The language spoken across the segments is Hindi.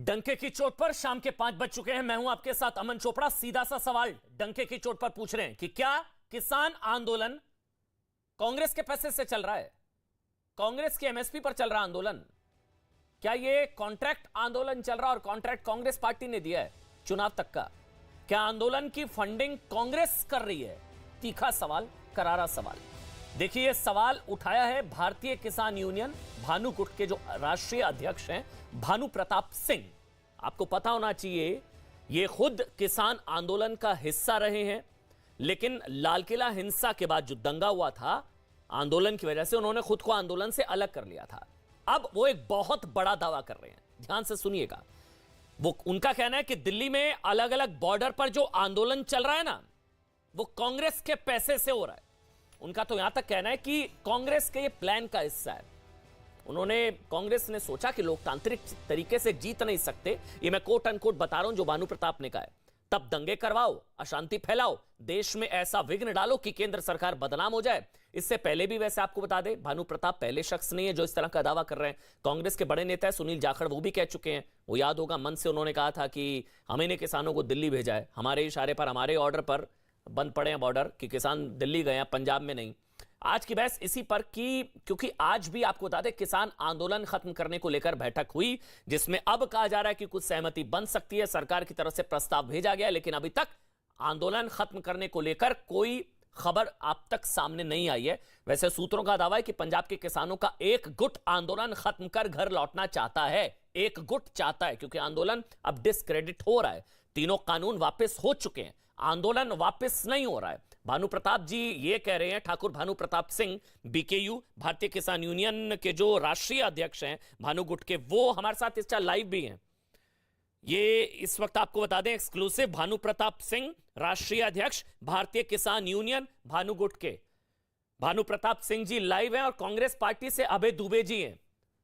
डंके की चोट पर शाम के 5 बज चुके हैं। मैं हूं आपके साथ अमन चोपड़ा। सीधा सा सवाल डंके की चोट पर पूछ रहे हैं कि क्या किसान आंदोलन कांग्रेस के पैसे से चल रहा है? कांग्रेस के एमएसपी पर चल रहा आंदोलन? क्या यह कॉन्ट्रैक्ट आंदोलन चल रहा और कॉन्ट्रैक्ट कांग्रेस पार्टी ने दिया है चुनाव तक का? क्या आंदोलन की फंडिंग कांग्रेस कर रही है? तीखा सवाल, करारा सवाल। देखिए, यह सवाल उठाया है भारतीय किसान यूनियन भानुकुट के जो राष्ट्रीय अध्यक्ष हैं भानु प्रताप सिंह। आपको पता होना चाहिए ये खुद किसान आंदोलन का हिस्सा रहे हैं, लेकिन लाल किला हिंसा के बाद जो दंगा हुआ था आंदोलन की वजह से, उन्होंने खुद को आंदोलन से अलग कर लिया था। अब वो एक बहुत बड़ा दावा कर रहे हैं, ध्यान से सुनिएगा। वो उनका कहना है कि दिल्ली में अलग अलग बॉर्डर पर जो आंदोलन चल रहा है ना, वो कांग्रेस के पैसे से हो रहा है। उनका तो यहां तक कहना है कि कांग्रेस के ये प्लान का हिस्सा है। कांग्रेस ने सोचा कि लोकतांत्रिक तरीके से जीत नहीं सकते, ये मैं कोट अनकोट बता रहा हूं जो भानु प्रताप ने कहा है, तब दंगे करवाओ, अशांति फैलाओ, देश में ऐसा विघ्न डालो कि केंद्र सरकार बदनाम हो जाए। इससे पहले भी वैसे आपको बता दें, भानु प्रताप पहले शख्स नहीं है जो इस तरह का दावा कर रहे हैं। कांग्रेस के बड़े नेता सुनील जाखड़ वो भी कह चुके हैं। वो याद होगा, मन से उन्होंने कहा था कि हमें ने किसानों को दिल्ली भेजा है, हमारे इशारे पर, हमारे ऑर्डर पर बंद पड़े हैं बॉर्डर, कि किसान दिल्ली गए हैं, पंजाब में नहीं। आज की बहस इसी पर की, क्योंकि आज भी आपको बता दें किसान आंदोलन खत्म करने को लेकर बैठक हुई, जिसमें अब कहा जा रहा है कि कुछ सहमति बन सकती है, सरकार की तरफ से प्रस्ताव भेजा गया, लेकिन अभी तक आंदोलन खत्म करने को लेकर कोई खबर आप तक सामने नहीं आई है। वैसे सूत्रों का दावा है कि पंजाब के किसानों का एक गुट आंदोलन खत्म कर घर लौटना चाहता है, एक गुट चाहता है, क्योंकि आंदोलन अब डिस्क्रेडिट हो रहा है। तीनों कानून वापस हो चुके हैं, आंदोलन वापस नहीं हो रहा है। भानु प्रताप जी ये कह रहे हैं, ठाकुर भानु प्रताप सिंह बीकेयू भारतीय किसान यूनियन के जो राष्ट्रीय अध्यक्ष हैं भानुगुट के, वो हमारे साथ इस टाइम लाइव भी हैं। ये इस वक्त आपको बता दें एक्सक्लूसिव, भानु प्रताप सिंह राष्ट्रीय अध्यक्ष भारतीय किसान यूनियन भानुगुट के। भानु प्रताप सिंह जी लाइव हैं और कांग्रेस पार्टी से अभय दुबे जी हैं।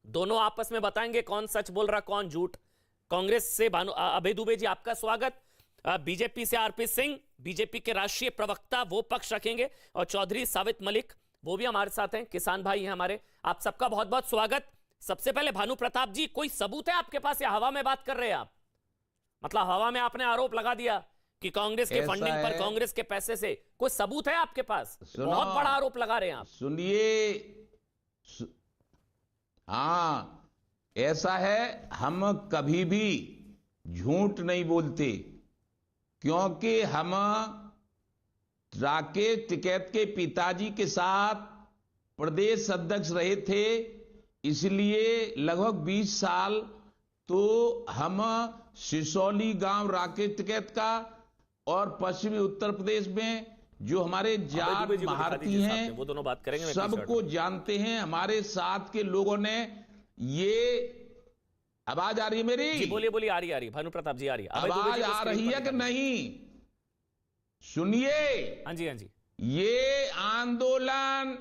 दोनों आपस में बताएंगे कौन सच बोल रहा कौन झूठ। कांग्रेस से अभय दुबे जी आपका स्वागत। बीजेपी से आरपी सिंह, बीजेपी के राष्ट्रीय प्रवक्ता, वो पक्ष रखेंगे, और चौधरी सावित मलिक वो भी हमारे साथ हैं, किसान भाई हैं हमारे। आप सबका बहुत बहुत स्वागत। सबसे पहले भानु प्रताप जी, कोई सबूत है आपके पास या हवा में बात कर रहे हैं आप? मतलब हवा में आपने आरोप लगा दिया कि कांग्रेस के फंडिंग पर, कांग्रेस के पैसे से, कोई सबूत है आपके पास? बहुत बड़ा आरोप लगा रहे हैं आप। सुनिए, हाँ ऐसा है, हम कभी भी झूठ नहीं बोलते, क्योंकि हम राकेश टिकैत के पिताजी के साथ प्रदेश अध्यक्ष रहे थे, इसलिए लगभग 20 साल तो हम सिसौली गांव राकेश टिकैत का और पश्चिमी उत्तर प्रदेश में जो हमारे जाट महारती हैं वो दोनों बात करेंगे, सबको जानते हैं। हमारे साथ के लोगों ने ये, आवाज आ रही है मेरी? जी बोलिए बोलिए, आ रही भानु प्रताप जी आ रही है। आवाज आ रही है कि नहीं? सुनिए, हाँ जी हाँ जी। ये आंदोलन,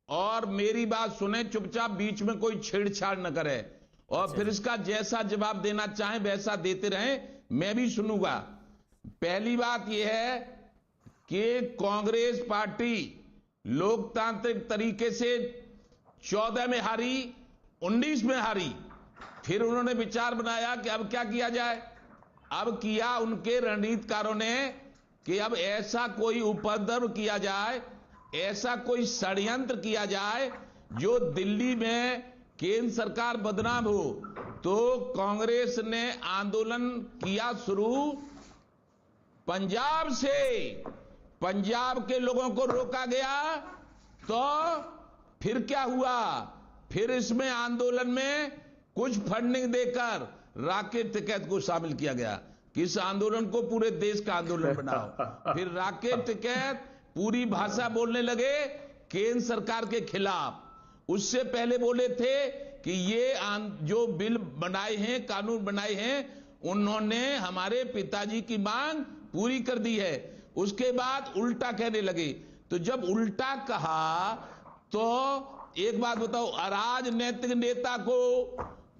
और मेरी बात सुने चुपचाप, बीच में कोई छेड़छाड़ न करे, और फिर इसका जैसा जवाब देना चाहें वैसा देते रहें, मैं भी सुनूंगा। पहली बात यह है कि कांग्रेस पार्टी लोकतांत्रिक तरीके से 14 में हारी, 19 में हारी, फिर उन्होंने विचार बनाया कि अब क्या किया जाए। अब किया उनके रणनीतिकारों ने कि अब ऐसा कोई उपद्रव किया जाए, ऐसा कोई षड्यंत्र किया जाए जो दिल्ली में केंद्र सरकार बदनाम हो। तो कांग्रेस ने आंदोलन किया शुरू पंजाब से, पंजाब के लोगों को रोका गया, तो फिर क्या हुआ? फिर इसमें आंदोलन में कुछ फंडिंग देकर राकेश टिकैत को शामिल किया कि इस आंदोलन को पूरे देश का आंदोलन बनाओ। फिर राकेश टिकैत पूरी भाषा बोलने लगे केंद्र सरकार के खिलाफ। उससे पहले बोले थे कि ये जो बिल बनाए हैं, कानून बनाए हैं, उन्होंने हमारे पिताजी की मांग पूरी कर दी है। उसके बाद उल्टा कहने लगे। तो जब उल्टा कहा तो एक बात बताओ, अराजनैतिक नेता को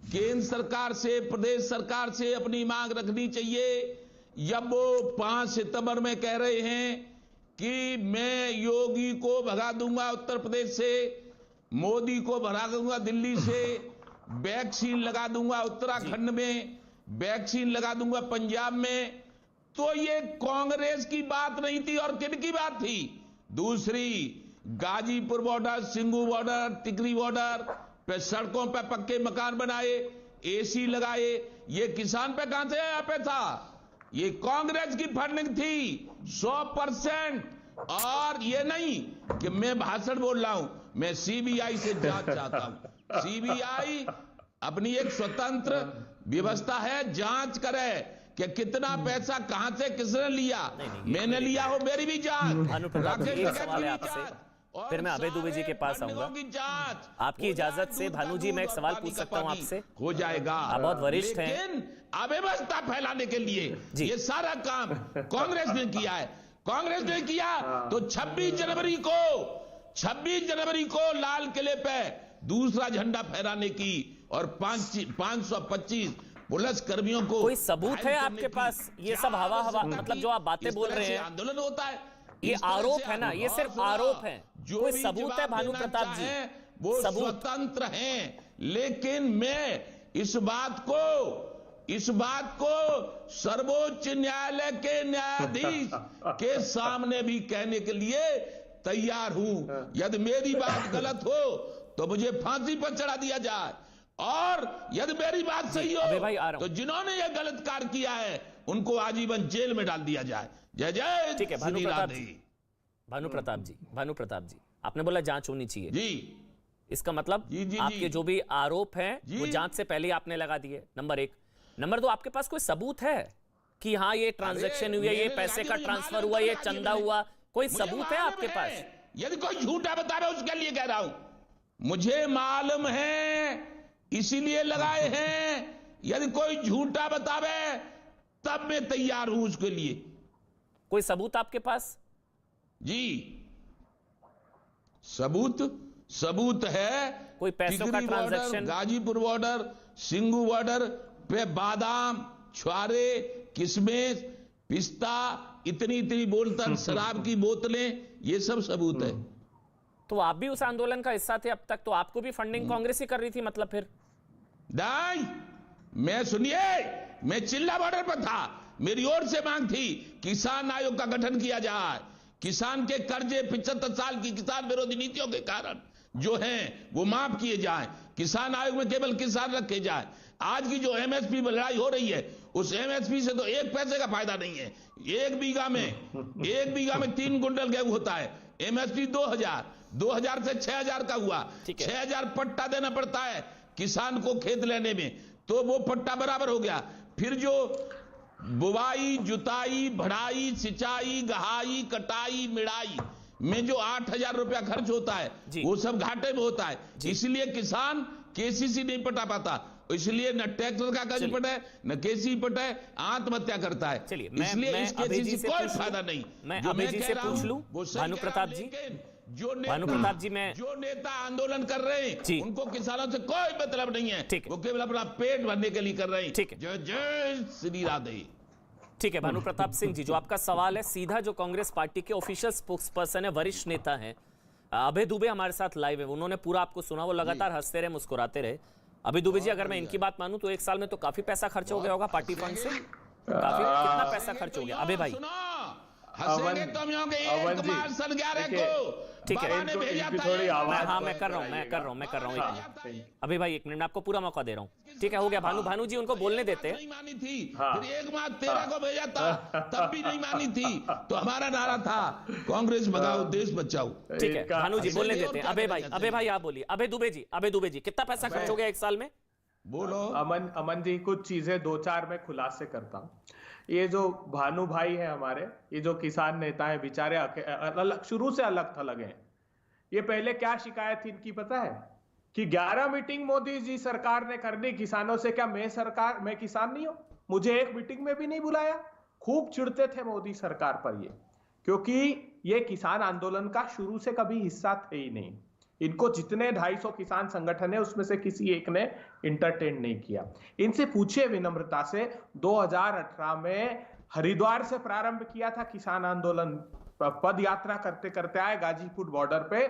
केंद्र सरकार से, प्रदेश सरकार से अपनी मांग रखनी चाहिए। जब वो 5 सितंबर में कह रहे हैं कि मैं योगी को भगा दूंगा उत्तर प्रदेश से, मोदी को भगा दूंगा दिल्ली से, वैक्सीन लगा दूंगा उत्तराखंड में, वैक्सीन लगा दूंगा पंजाब में, तो ये कांग्रेस की बात नहीं थी और किन की बात थी? दूसरी, गाजीपुर बॉर्डर, सिंगू बॉर्डर, टिकरी बॉर्डर पे सड़कों पे पक्के मकान बनाए, एसी लगाए, ये किसान पे कहां से यहाँ पे था? ये कांग्रेस की फंडिंग थी 100%। और ये नहीं कि मैं भाषण बोल रहा हूं, मैं सीबीआई से जांच चाहता हूं। सीबीआई अपनी एक स्वतंत्र व्यवस्था है, जांच करे कि कितना पैसा कहां से किसने लिया। मैंने लिया हो, मेरी भी जांच। एक सवाल है आपसे, फिर मैं अभय दुबे जी के पास आऊंगा। आपकी इजाजत से भानु जी मैं एक सवाल पूछ सकता हूं आपसे? हो जाएगा। आप बहुत वरिष्ठ हैं। लेकिन अव्यवस्था फैलाने के लिए ये सारा काम कांग्रेस ने किया है। कांग्रेस ने किया तो 26 जनवरी को लाल किले पे दूसरा झंडा फहराने की और 525 पुलिस कर्मियों को कोई सबूत है आपके पास? ये सब हवा मतलब जो आप बातें बोल रहे हैं, आंदोलन होता है, ये आरोप है ना, ये सिर्फ आरोप है। कोई सबूत है भानु प्रताप जी? वो स्वतंत्र हैं, लेकिन मैं इस बात को सर्वोच्च न्यायालय के न्यायाधीश के सामने भी कहने के लिए तैयार हूं। यदि मेरी बात गलत हो तो मुझे फांसी पर चढ़ा दिया जाए, और यदि मेरी बात सही हो तो जिन्होंने यह गलत कार्य किया है उनको आजीवन जेल में डाल दिया जाए। जय जय। ठीक है भानु प्रताप जी, आपने बोला जांच होनी चाहिए जी। इसका मतलब आपके जो भी आरोप हैं वो जांच से पहले आपने लगा दिए, नंबर 1। नंबर 2, आपके पास कोई सबूत है कि हाँ ये ट्रांजैक्शन हुआ, ये पैसे का ट्रांसफर हुआ, ये चंदा हुआ? कोई सबूत है आपके पास? यदि कोई झूठा बता रहा है उसके लिए कह रहा हूं, मुझे मालूम है इसीलिए लगाए हैं। यदि कोई झूठा बतावे तब मैं तैयार हूं उसके लिए। कोई सबूत आपके पास? जी, सबूत है। कोई पैसों का transaction? Ghazipur border, Singhu border पे बादाम, छुआरे, किशमिश, पिस्ता, इतनी बोतल शराब की बोतलें, ये सब सबूत है। तो आप भी उस आंदोलन का हिस्सा थे अब तक, तो आपको भी फंडिंग कांग्रेस ही कर रही थी मतलब? फिर नहीं, मैं सुनिए, मैं चिल्ला बॉर्डर पर था, मेरी ओर से मांग थी किसान आयोग का गठन किया जाए। किसान के कर्जे 75 साल की किसान विरोधी नीतियों के कारण जो हैं वो माफ किए जाएं। किसान आयोग में केवल किसान रखे जाए। आज की जो एमएसपी पर लड़ाई हो रही है, उस एमएसपी से तो 1 पैसे का फायदा नहीं है। 1 बीघा में 3 कुंटल गेहूं होता है, एमएसपी 2000 से 6000 का हुआ। 6000 पट्टा देना पड़ता है किसान को खेत लेने में, तो वो पट्टा बराबर हो गया। फिर जो बुवाई, जुताई, बढ़ाई, सिंचाई, गहाई, कटाई, मिड़ाई में जो 8000 रुपया खर्च होता है वो सब घाटे में होता है। इसलिए किसान केसीसी नहीं पटा पाता, इसलिए न ट्रैक्टर का कर्ज पटे न केसी पटे, आत्महत्या करता है। इसलिए इस केसीसी से कोई फायदा नहीं। मैं अभय जी से पूछ लूं, भानु प्रताप जी, जो नेता आंदोलन कर रहे हैं उनको किसानों से कोई मतलब नहीं है, वो केवल अपना पेट भरने के लिए कर रहे हैं। जय जय श्री राधे। ठीक है भानु प्रताप सिंह जी, जो आपका सवाल है सीधा, जो कांग्रेस पार्टी के ऑफिशियल स्पोक्स पर्सन है, वरिष्ठ नेता हैं अभय दुबे, हमारे साथ लाइव है। उन्होंने पूरा आपको सुना, वो लगातार हंसते रहे, मुस्कुराते रहे। अभय दुबे जी, अगर मैं इनकी बात मानूं तो 1 साल में तो काफी पैसा खर्च हो गया होगा पार्टी फंड से? काफी, कितना पैसा खर्च हो गया अभय भाई? हंसेंगे तो हम होंगे 1 मार्च सन 11 को। ठीक है, ने भेजा था। मैं कर रहा हूँ। अभी भाई 1 मिनट, मैं आपको पूरा मौका दे रहा हूँ। ठीक है, हो गया भानु जी, उनको बोलने देते। नहीं मानी थी, फिर 1 मार्च 13 को भेजा था, तब भी नहीं मानी थी। तो हमारा नारा था कांग्रेस भगाओ देश बचाओ। ठीक है भानु जी, बोलने देते हैं। अभय भाई आप बोलिए। अभय दुबे जी, कितना पैसा खर्च हो गया 1 साल में? बोलो। अमन जी, कुछ चीजें 2-4 में खुलासे करता हूँ। ये जो भानु भाई है हमारे, ये जो किसान नेता है बेचारे शुरू से अलग थलग हैं। ये पहले क्या शिकायत थी इनकी पता है? कि 11 मीटिंग मोदी जी सरकार ने कर ली किसानों से। क्या मैं किसान नहीं हूं? मुझे 1 मीटिंग में भी नहीं बुलाया। खूब चिढ़ते थे मोदी सरकार पर ये, क्योंकि ये किसान आंदोलन का शुरू से कभी हिस्सा थे ही नहीं। इनको जितने 250 किसान संगठन है उसमें से किसी एक ने इंटरटेन नहीं किया। इनसे पूछिए विनम्रता से, 2018 में हरिद्वार से प्रारंभ किया था किसान आंदोलन, पद यात्रा करते करते आए गाजीपुर बॉर्डर पे,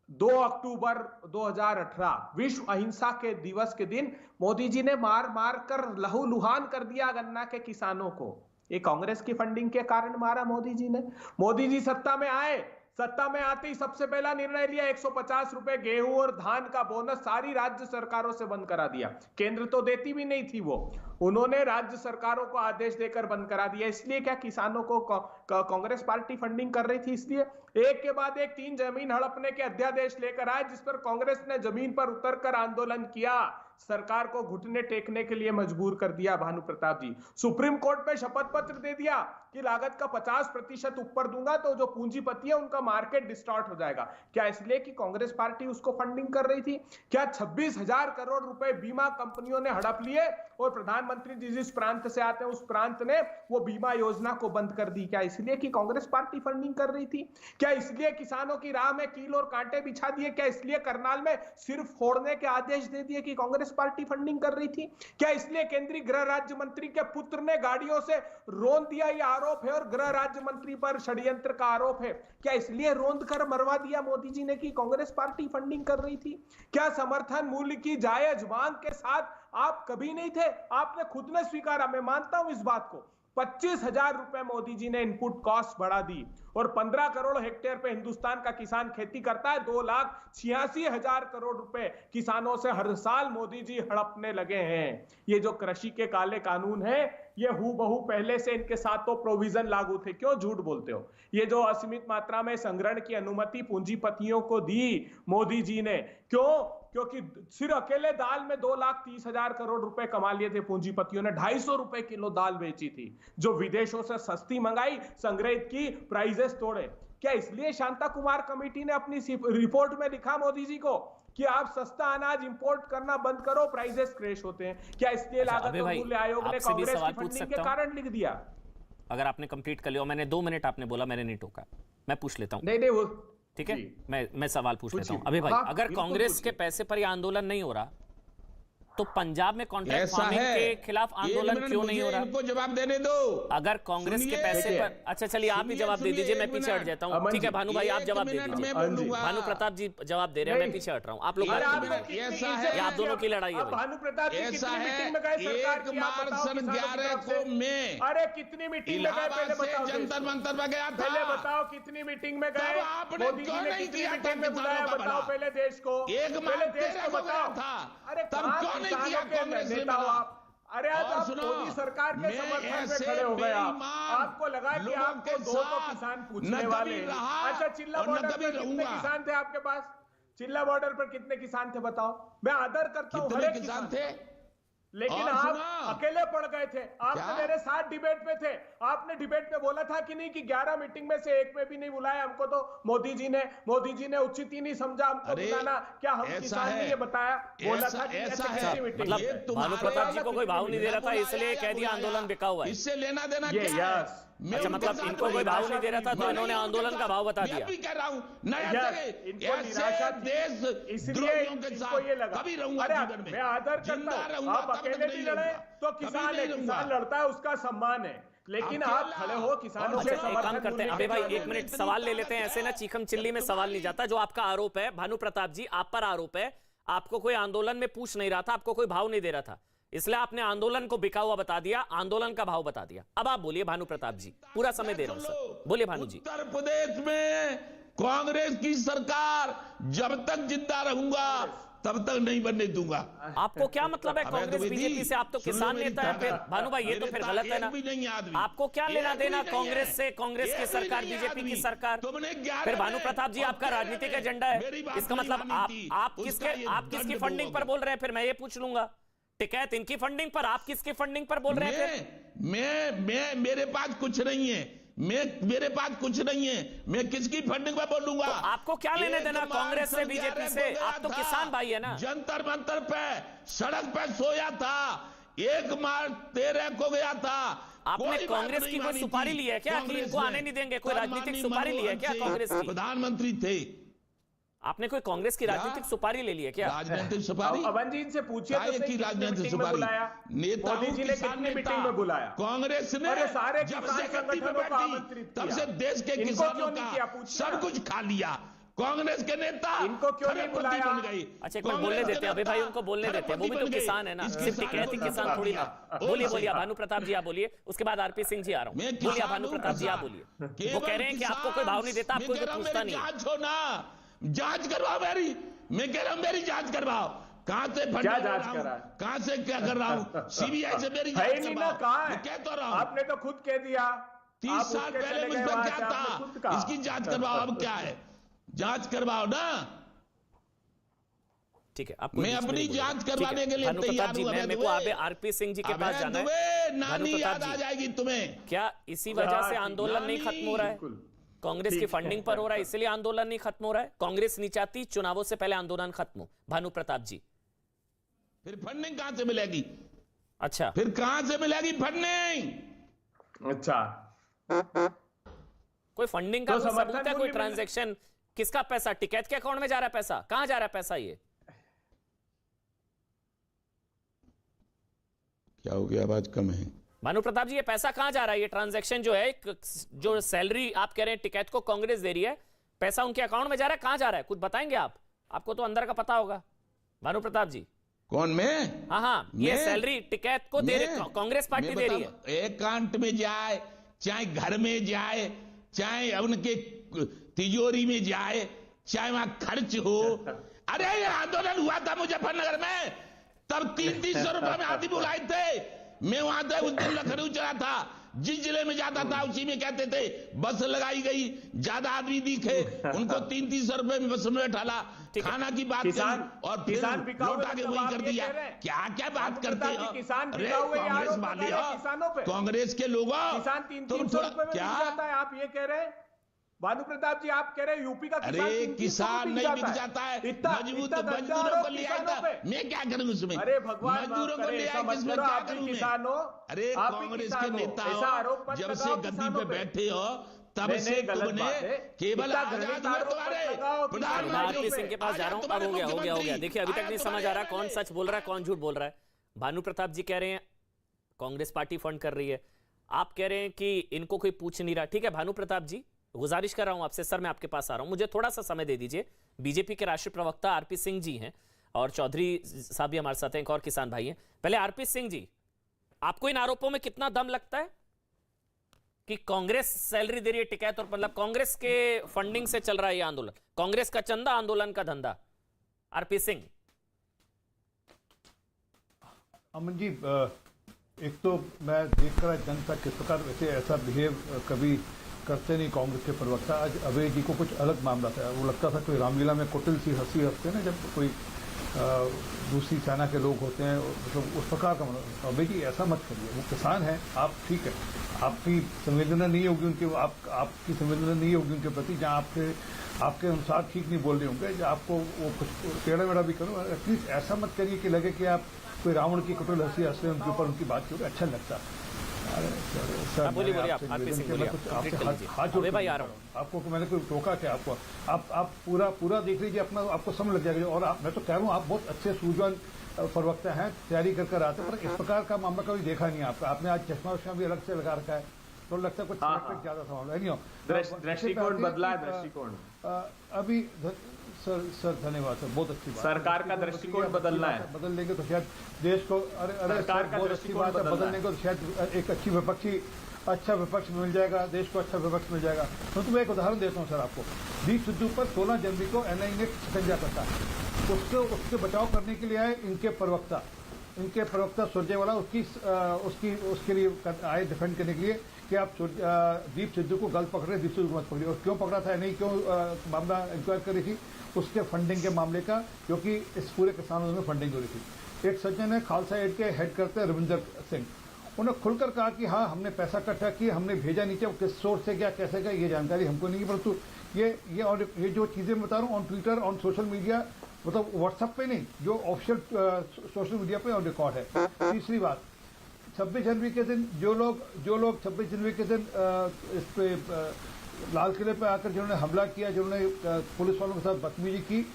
2 अक्टूबर 2018 विश्व अहिंसा के दिवस के दिन मोदी जी ने मार मार कर लहूलुहान कर दिया गन्ना के किसानों को। ये कांग्रेस की फंडिंग के कारण मारा मोदी जी ने। मोदी जी सत्ता में आए, सत्ता में आते ही सबसे पहला निर्णय लिया 150 रुपए गेहूं और धान का बोनस सारी राज्य सरकारों से बंद करा दिया। केंद्र तो देती भी नहीं थी वो, उन्होंने राज्य सरकारों को आदेश देकर बंद करा दिया। इसलिए क्या किसानों को कांग्रेस पार्टी फंडिंग कर रही थी? इसलिए एक के बाद एक 3 जमीन हड़पने के अध्यादेश लेकर आए, जिस पर कांग्रेस ने जमीन पर उतरकर आंदोलन किया, सरकार को घुटने टेकने के लिए मजबूर कर दिया भानु प्रताप जी। सुप्रीम कोर्ट में शपथ पत्र दे दिया कि लागत का 50% ऊपर दूंगा तो जो पूंजीपति है उनका मार्केट डिस्टॉर्ट हो जाएगा। क्या इसलिए कि कांग्रेस पार्टी उसको फंडिंग कर रही थी? क्या 26,000 करोड़ रुपए बीमा कंपनियों ने हड़प लिए और प्रधानमंत्री जी जिस प्रांत से आते हैं उस प्रांत ने वो बीमा योजना को बंद कर दी? क्या इसलिए कि कांग्रेस पार्टी फंडिंग कर रही थी? क्या इसलिए किसानों की राह में कील और कांटे बिछा दिए? क्या इसलिए करनाल में सिर फोड़ने के आदेश दे दिए कि कांग्रेस पार्टी फंडिंग कर रही थी? क्या इसलिए केंद्रीय गृह राज्य मंत्री के पुत्र ने गाड़ियों से रोन दिया? यह आरोप है और गृह राज्य मंत्री पर षड्यंत्र का आरोप है। क्या इसलिए रोंद कर मरवा दिया मोदी जी ने कि कांग्रेस पार्टी फंडिंग कर रही थी? क्या समर्थन मूल्य की जायज मांग के साथ आप कभी नहीं थे? आपने खुद ने स्वीकारा, मैं मानता हूं इस बात को। 25,000 रुपए मोदी जी ने इनपुट कॉस्ट बढ़ा दी और 15 करोड़ हेक्टेयर पे हिंदुस्तान का किसान खेती करता है। 2,86,000 करोड़ रुपए किसानों से हर साल मोदी जी हड़पने लगे हैं। ये जो कृषि के काले कानून है, ये हूबहू पहले से इनके साथ तो प्रोविजन लागू थे। क्यों झूठ बोलते हो? ये जो असीमित मात्रा में संग्रहण की अनुमति पूंजीपतियों को दी मोदी जी ने, क्यों? क्योंकि सिर्फ अकेले दाल में 2,30,000 करोड़ रुपए कमा लिए थे पूंजीपतियों ने। 250 रुपए किलो दाल बेची थी जो विदेशों से सस्ती मंगाई, संग्रहित की, प्राइजेस तोड़े। क्या इसलिए शांता कुमार कमेटी ने अपनी रिपोर्ट में लिखा मोदी जी को कि आप सस्ता अनाज इंपोर्ट करना बंद करो, प्राइजेस क्रैश होते हैं? क्या इसलिए लागत और मूल्य आयोग ने कांग्रेस की फंडिंग के कारण लिख दिया? अगर आपने कंप्लीट कर लिया, मैंने 2 मिनट आपने बोला, मैंने नहीं टोका, मैं पूछ लेता हूं। नहीं वो ठीक है, मैं सवाल पूछ लेता हूं। अभी भाई, अगर कांग्रेस के पैसे पर यह आंदोलन नहीं हो रहा तो पंजाब में कॉन्ट्रैक्ट फार्मिंग के खिलाफ आंदोलन क्यों नहीं हो रहा? इनको जवाब देने दो। अगर कांग्रेस के पैसे पर, अच्छा चलिए आप ही जवाब दे दीजिए, मैं पीछे हट जाता हूं। ठीक है भानु भाई, आप जवाब दे दीजिए। भानु प्रताप जी जवाब दे रहे हैं, मैं पीछे हट रहा हूं। आप लोग आप दोनों की लड़ाई है। भानु प्रताप जी ऐसा कितनी है, मीटिंग में गए सरकार की? 1 मार्च 11 को में, अरे कितनी मीटिंग में गए पहले बताओ? जंतर मंतर में गया था। पहले बताओ कितनी मीटिंग में गए? आपने मोदी जी क्यों ने नहीं कितनी किया मीटिंग में बुलाया? बताओ पहले देश को। 1 मार्च 13 को गया था, अरे तब क्यों नहीं किया कांग्रेस ने? अरे आज आप मोदी सरकार के समर्थन में खड़े हो गए। आपको लगा कि आपको 2 तो किसान पूछने वाले। अच्छा, चिल्ला बॉर्डर पर कितने किसान थे आपके पास? चिल्ला बॉर्डर पर कितने किसान थे बताओ? मैं आदर करता हूं, हर किसान थे, लेकिन आप अकेले पड़ गए थे। आप मेरे साथ डिबेट में थे। आपने डिबेट में बोला था कि नहीं कि 11 मीटिंग में से 1 में भी नहीं बुलाया हमको, तो मोदी जी ने उचित ही नहीं समझा हमको बुलाना। क्या हम किसान ने ये बताया? बोला था कि ऐसा है, मतलब भानु प्रताप जी को कोई भाव नहीं दे रहा था, इसलिए कह दिया आंदोलन बिका हुआ है। इससे लेना देना क्या है? अच्छा, मतलब इनको कोई भाव नहीं दे रहा था तो इन्होंने आंदोलन का भाव बता दिया। मैं भी कह रहा हूं, इनको निराशा देश, इसलिए इनको ये लगा। अरे मैं आदर करता हूं, आप अकेले भी लड़े तो किसान है, किसान लड़ता है उसका सम्मान है, लेकिन आप खड़े हो किसानों के समर्थन। एक काम करते हैं अबे भाई, 1 मिनट सवाल ले लेते हैं। ऐसे ना चीखम चिल्ली में सवाल नहीं जाता। जो आपका आरोप है भानु प्रताप जी, आप पर आरोप है, आपको कोई आंदोलन में पूछ नहीं रहा था, आपको कोई भाव नहीं दे रहा था, इसलिए आपने आंदोलन को बिका हुआ बता दिया, आंदोलन का भाव बता दिया। अब आप बोलिए भानु प्रताप जी, पूरा समय दे रहा हूं सर, बोलिए भानु जी। उत्तर प्रदेश में कांग्रेस की सरकार जब तक जिंदा रहूंगा तब तक नहीं बनने दूंगा। आपको क्या मतलब है कांग्रेस बीजेपी से? आप तो किसान नेता है। फिर भानु भाई, ये तो फिर गलत है ना। आपको क्या लेना देना कांग्रेस से? कांग्रेस की सरकार, बीजेपी की सरकार। फिर भानु प्रताप जी, आपका राजनीतिक एजेंडा है, इसका मतलब आप किसकी फंडिंग पर बोल रहे हैं? फिर मैं ये पूछ लूंगा, टिकैत इनकी फंडिंग पर, आप किसकी फंडिंग पर बोल रहे हैं? मैं मेरे पास कुछ नहीं है, मेरे पास कुछ नहीं है, मैं किसकी फंडिंग पर बोलूंगा? तो आपको क्या लेने देना कांग्रेस से, बीजेपी से? आप तो किसान भाई है ना। जंतर मंतर पे सड़क पे सोया था, 1 मार्च 13 को गया था। आपने कांग्रेस की कोई सुपारी ली है क्या कि इनको आने नहीं देंगे? कोई राजनीतिक सुपारी ली है क्या कांग्रेस की? प्रधानमंत्री थे। आपने कोई कांग्रेस की राजनीतिक सुपारी ले ली है क्या? राजनीतिक सुपारी? अवन जी से पूछिए तो सही, राजनीतिक सुपारी मोदी जी ने कितनी मीटिंग में बुलाया? कांग्रेस ने सारे जब से गद्दी पे बैठी तब से देश के किसानों का सब कुछ खा लिया। कांग्रेस के नेता इनको क्यों नहीं खड़ेपति बुलाया? बन गई। अच्छा, एक मिनट बोलने देते हैं अभी भाई, उनको बोलने देते हैं, वो भी तो किसान है ना, सिर्फ टिकैत ही किसान थोड़ी ना। बोलिए बोलिए भानु प्रताप जी, आप बोलिए, उसके बाद आरपी सिंह जी आ रहा हूँ। बोलिए भानु प्रताप जी, आप बोलिए। वो कह रहे हैं कि आपको कोई भाव नहीं देता, आपको कोई पूछता नहीं। जांच हो ना, जांच करवाओ मेरी, मैं कह रहा हूँ मेरी जांच करवाओ। कहां से क्या जांच करा है? कहां से क्या कर रहा हूं? सीबीआई से मेरी है जांच नहीं ना, करवाओ। कहा है? मैं कह तो रहा हूं, आपने तो खुद कह दिया 30 साल पहले मुझ पर क्या था, इसकी जांच करवाओ। अब क्या है, जांच करवाओ ना। ठीक है, आप मैं अपनी जांच करवाने के लिए तैयार हूं। मेरे को अभी आरपी सिंह जी के पास जाना है। नानी याद आ जाएगी तुम्हें। क्या इसी वजह से आंदोलन नहीं खत्म हो रहा है? कांग्रेस की फंडिंग पर हो रहा है, इसलिए आंदोलन नहीं खत्म हो रहा है? कांग्रेस नहीं चाहती चुनावों से पहले आंदोलन खत्म हो। भानु प्रताप जी, फिर फंडिंग कहां से मिलेगी? अच्छा, फिर कहां से मिलेगी फंडिंग? अच्छा, कोई फंडिंग का तो कोई समर्थन सबूत है, कोई मूल्य ट्रांजैक्शन? किसका पैसा? टिकैत के अकाउंट में जा रहा है पैसा? कहां जा रहा है पैसा? ये क्या हो गया, आवाज कम है। भानु प्रताप जी, ये पैसा कहां जा रहा है? ये ट्रांजैक्शन जो है, जो सैलरी आप कह रहे हैं टिकैत को कांग्रेस दे रही है, पैसा उनके अकाउंट में जा रहा है, कहां जा रहा है? कुछ बताएंगे आप? आपको तो अंदर का पता होगा भानु प्रताप जी। कौन, मैं? हाँ, ये सैलरी टिकैत को दे रही, कांग्रेस पार्टी दे रही है। अकाउंट में जाए, चाहे घर में जाए, चाहे उनके तिजोरी में जाए, चाहे वहां खर्च हो। अरे ये आंदोलन हुआ था मुजफ्फरनगर में, तब 300 रुपए में आदमी बुलाए थे। मैं वहां था उस दिन, लखनऊ चला था, जिस जिले में जाता था उसी में कहते थे बस लगाई गई, ज्यादा आदमी दिखे, उनको 300 रुपए में बस में बैठाला, खाना की बात किसान करी और किसान फिर बिकाऊ लौटा के मतलब वही आप कर ये दिया। कह रहे हैं? क्या क्या बात करते हो? किसान अरे बिकाऊ है, कांग्रेस आरोप वाले लगा रहे हो, हैं किसानों पे। कांग्रेस के लोगों, किसान तुम 300 रुपए में क्या? बिक जाता है, आप ये कह रहे हैं? भानु प्रताप जी, आप कह रहे हैं यूपी का किसान अरे 300 किसान नहीं बिक जाता है, मजदूरों को ले आता है। मैं क्या करूं उसमें? अरे भगवान, मजदूरों को ले आए, किसमें क्या करूं मैं? अरे कांग्रेस के नेता हो, जब से गद्दी पे बैठे हो तब से तुमने केवल आजाद हुए तुम्हारे प्रधानमंत्री। आरपी सिंह के पास जा रहा हूं। अब हो गया। देखिए, अभी तक नहीं समझ आ रहा कौन सच बोल रहा है, कौन झूठ बोल रहा है। भानु प्रताप जी कह रहे हैं कांग्रेस पार्टी फंड कर रही है, आप कह रहे हैं कि इनको कोई पूछ नहीं रहा। ठीक है भानु प्रताप जी, गुजारिश कर रहा हूं आपसे, सर मैं आपके पास आ रहा हूं, मुझे थोड़ा सा समय दे दीजिए। बीजेपी के राष्ट्रीय प्रवक्ता आरपी सिंह जी हैं और चौधरी साहब भी हमारे साथ हैं, एक और किसान भाई हैं। पहले आरपी सिंह जी, आपको इन आरोपों में कितना दम लगता है कि कांग्रेस सैलरी दे रही है टिकैत, और मतलब कांग्रेस के फंडिंग से चल रहा है ये आंदोलन, कांग्रेस का चंदा, आंदोलन का धंधा? आरपी सिंह। अमन जी, एक तो मैं देख रहा जनता किस प्रकार वैसे ऐसा बिहेव कभी करते नहीं कांग्रेस के प्रवक्ता। आज अभय जी को कुछ अलग मामला था, वो लगता था कोई रामलीला में कुटिल सी हंसी हंसते ना, जब कोई दूसरी सेना के लोग होते हैं, मतलब उस प्रकार का मतलब। अभय जी ऐसा मत करिए, वो किसान है, आप ठीक है, आपकी संवेदना नहीं होगी उनके, आपकी संवेदना नहीं होगी उनके प्रति, जहाँ आपके अनुसार ठीक नहीं बोल रहे होंगे, आपको वो कुछ टेढ़ा मेढ़ा भी करो, एटलीस्ट ऐसा मत करिए कि लगे कि आप कोई रावण की कुटिल हंसी हंस रहे उनके ऊपर, उनकी बात करोगे, अच्छा लगता। सर बोलिए आप आरपी सिंह बोलिए, हाथ जोड़ भाई आ रहा हूँ आपको, मैंने कोई टोका क्या आपको? आप पूरा देख लीजिए अपना, आपको समझ लग जाएगा। और मैं तो कह रहा हूँ आप बहुत अच्छे सूझवान प्रवक्ता हैं, तैयारी कर आते हैं, पर इस प्रकार का मामला कभी देखा नहीं आपका। आपने आज चश्मा उश्मा भी अलग से लगा रखा है, तो लगता है कुछ ज्यादा सवाल है। नहीं, दृष्टिकोण बदला है, दृष्टिकोण अभी सर धन्यवाद सर, बहुत अच्छी बात। सरकार का दृष्टिकोण बदलना है, बदल लेंगे तो शायद देश को, अरे सरकार का बहुत अच्छी बात है, बदलने को तो शायद एक अच्छा विपक्ष मिल जाएगा, देश को अच्छा विपक्ष मिल जाएगा। तो मैं एक उदाहरण देता हूँ सर आपको। दीप सिद्धू पर 16 जनवरी को एनआईए ने शिकंजा कसा, उसके बचाव करने के लिए आए इनके प्रवक्ता सुरजेवाला, उसके लिए आए डिफेंड करने के लिए कि आप दीप सिद्धू को गलत पकड़ रहे, दीप सिद्धू को मत पकड़िए। और क्यों पकड़ा था नहीं, क्यों मामला इंक्वायर कर रही थी? उसके फंडिंग के मामले का, क्योंकि इस पूरे किसान आंदोलन में फंडिंग हो रही थी। एक सज्जन है खालसा एड के हेड करते हैं रविंदर सिंह, उन्होंने खुलकर कहा कि हाँ हमने पैसा इकट्ठा किया, हमने भेजा नीचे, किस सोर्स से क्या कैसे क्या ये जानकारी हमको नहीं है, परंतु ये जो चीजें बता रहा हूँ on Twitter, on social media, मतलब व्हाट्सएप पे नहीं, जो ऑफिशियल सोशल मीडिया पे ऑन रिकॉर्ड है। तीसरी बात, 26 जनवरी के दिन जो लोग 26 जनवरी के दिन इस पे लाल किले पे आकर जिन्होंने हमला किया, जिन्होंने पुलिस वालों के साथ बदतमीजी की,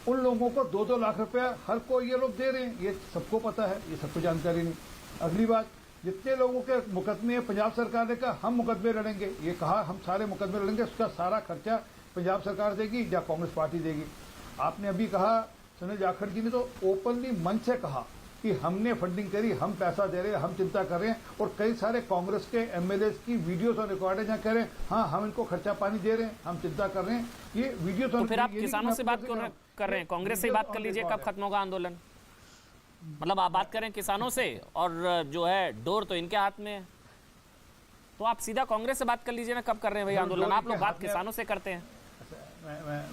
उन लोगों को 2-2 लाख रुपया हर कोई ये लोग दे रहे हैं, ये सबको पता है, ये सबको जानकारी नहीं। अगली बात, जितने लोगों के मुकदमे हैं पंजाब सरकार ने कहा हम मुकदमे लड़ेंगे, ये कहा हम सारे मुकदमे लड़ेंगे, उसका सारा खर्चा पंजाब सरकार देगी या कांग्रेस पार्टी देगी। आपने अभी कहा, सुनील जाखड़ जी ने तो ओपनली मंच से कहा कि हमने फंडिंग करी, हम पैसा दे रहे हैं, हम चिंता कर रहे हैं, और कई सारे कांग्रेस के एमएलए की वीडियोस और रिकॉर्ड है जहाँ कह रहे हैं हाँ हम इनको खर्चा पानी दे रहे हैं, हम चिंता कर रहे हैं। ये वीडियो तो फिर आप किसानों से बात क्यों कर रहे हैं? कांग्रेस से बात कर लीजिए, कब खत्म होगा आंदोलन? मतलब आप बात करें किसानों से और जो है डोर तो इनके हाथ में है, तो आप सीधा कांग्रेस से बात कर लीजिए ना, कब कर रहे हैं भाई आंदोलन? आप लोग बात किसानों से करते हैं।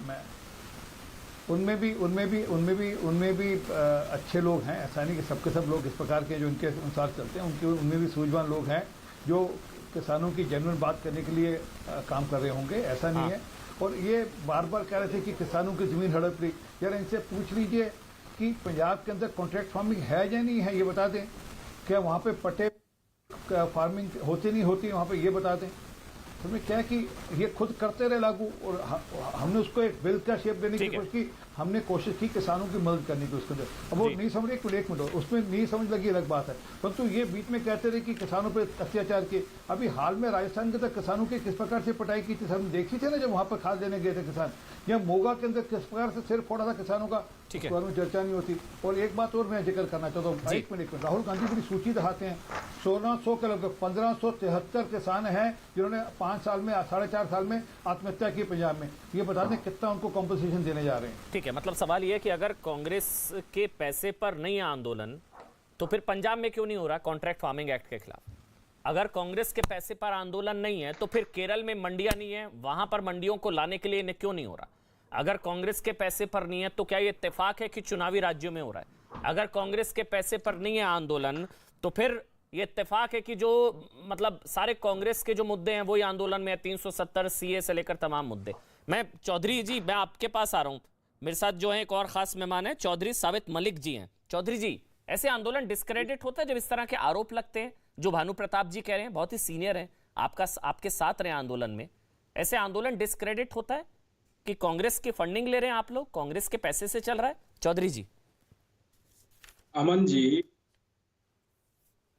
मैं उनमें भी अच्छे लोग हैं, ऐसा नहीं कि सबके सब लोग इस प्रकार के जो उनके अनुसार चलते हैं, उनमें भी सूझवान लोग हैं जो किसानों की जेन्युइन बात करने के लिए काम कर रहे होंगे, ऐसा नहीं है। और ये बार बार कह रहे थे कि किसानों की जमीन हड़प रही, यार इनसे पूछ लीजिए कि पंजाब के अंदर कॉन्ट्रैक्ट फार्मिंग है या नहीं है, ये बता दें। क्या वहाँ पे पट्टे फार्मिंग होती नहीं होती, वहाँ पे ये बता दें। तो मैं क्या है कि ये खुद करते रहे लागू, और हमने उसको एक बिल का शेप देने की कोशिश की, हमने कोशिश की किसानों की मदद करने की उसके अंदर। अब वो नहीं समझ, एक मिनट उसमें नहीं समझ लगी अलग बात है, परंतु ये बीच में कहते रहे कि किसानों पर अत्याचार किए। अभी हाल में राजस्थान के अंदर किसानों की किस प्रकार से पिटाई की थी हमने देखी थी ना, जब वहाँ पर खाद देने गए थे किसान, या मोगा के अंदर किस प्रकार से सिर फोड़ा था किसानों का, इस बारे में चर्चा नहीं होती। और एक बात और मैं जिक्र करना चाहता हूँ, एक मिनट, राहुल गांधी बड़ी सूची दिखाते हैं, 1600 के लगभग 1573 किसान हैं जिन्होंने 5 साल में 4.5 साल में आत्महत्या की पंजाब में। ये बता दें कितना उनको कॉम्पनसेशन देने जा रहे हैं। ठीक है, मतलब सवाल ये है कि अगर कांग्रेस के पैसे पर नहीं है आंदोलन, तो फिर पंजाब में क्यों नहीं हो रहा कॉन्ट्रैक्ट फार्मिंग एक्ट के खिलाफ? अगर कांग्रेस के पैसे पर आंदोलन नहीं है तो फिर केरल में मंडियां नहीं है, वहां पर मंडियों को लाने के लिए क्यों नहीं हो रहा? अगर कांग्रेस के पैसे पर नहीं है तो क्या ये इत्तेफाक है कि चुनावी राज्यों में हो रहा है? अगर कांग्रेस के पैसे पर नहीं है आंदोलन तो फिर ये इत्तेफाक है कि जो मतलब सारे कांग्रेस के जो मुद्दे हैं वो ये आंदोलन में है, 370 सीए से लेकर तमाम मुद्दे। मैं चौधरी जी, मैं आपके पास आ रहा हूं, मेरे साथ जो है एक और खास मेहमान है, चौधरी साबित मलिक जी हैं। चौधरी जी, ऐसे आंदोलन डिस्क्रेडिट होता है जब इस तरह के आरोप लगते हैं, जो भानु प्रताप जी कह रहे हैं, बहुत ही सीनियर हैं, आपके साथ रहे आंदोलन में, ऐसे आंदोलन डिस्क्रेडिट होता है कि कांग्रेस की फंडिंग ले रहे हैं आप लोग, कांग्रेस के पैसे से चल रहा है? चौधरी जी। अमन जी,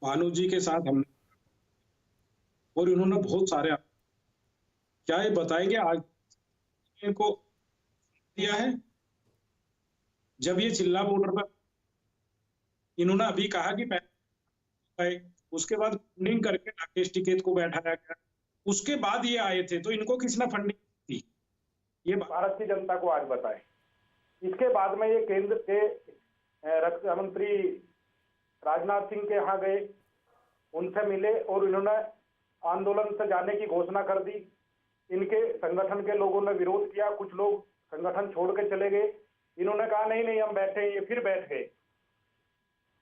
भानु जी के साथ हम और इन्होंने बहुत सारे, क्या ये बताएंगे आज इनको दिया है? जब ये चिल्ला बॉर्डर पर इन्होंने अभी कहा कि उसके बाद फंडिंग करके राकेश टिकैत को बैठाया गया, उसके बाद ये आए थे, तो इनको किसने फंडिंग दी? ये भारत की जनता को आज बताएं। इसके बाद में ये केंद्र के रक्षा मंत्री राजनाथ सिंह के यहाँ गए, उनसे मिले और इन्होंने आंदोलन से जाने की घोषणा कर दी। इनके संगठन के लोगों ने विरोध किया, कुछ लोग संगठन छोड़ के चले गए। इन्होंने कहा नहीं नहीं हम बैठे, ये फिर बैठ गए।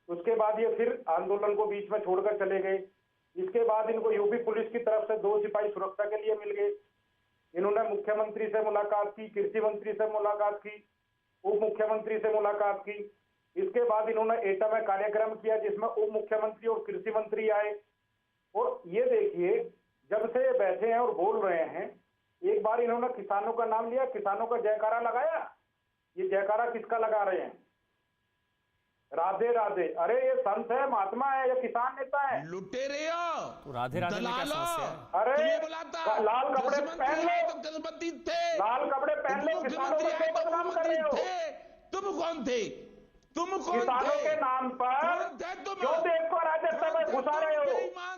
उसके बाद ये फिर आंदोलन को बीच में छोड़कर चले गए। इसके बाद इनको यूपी पुलिस की तरफ से 2 सिपाही सुरक्षा के लिए मिल गए। इन्होंने मुख्यमंत्री से मुलाकात की, कृषि मंत्री से मुलाकात की, उप मुख्यमंत्री से मुलाकात की। इसके बाद इन्होंने एटा में कार्यक्रम किया जिसमें उप मुख्यमंत्री और कृषि मंत्री आए। और ये देखिए, जब से ये बैठे हैं और बोल रहे हैं, एक बार इन्होंने किसानों का नाम लिया, किसानों का जयकारा लगाया। ये जयकारा किसका लगा रहे हैं? राधे राधे। अरे ये संत है, महात्मा है, ये किसान नेता है। लुटेरे हो, तो राधे राधे में क्या समस्या है? अरे लाल कपड़े पहन ले, लाल कपड़े पहन ले, किसानों को क्यों बदनाम कर रहे हो? तुम कौन थे? तुम कौन किसानों थे? के नाम पर क्यों देश को राजस्व में घुसा रहे हो?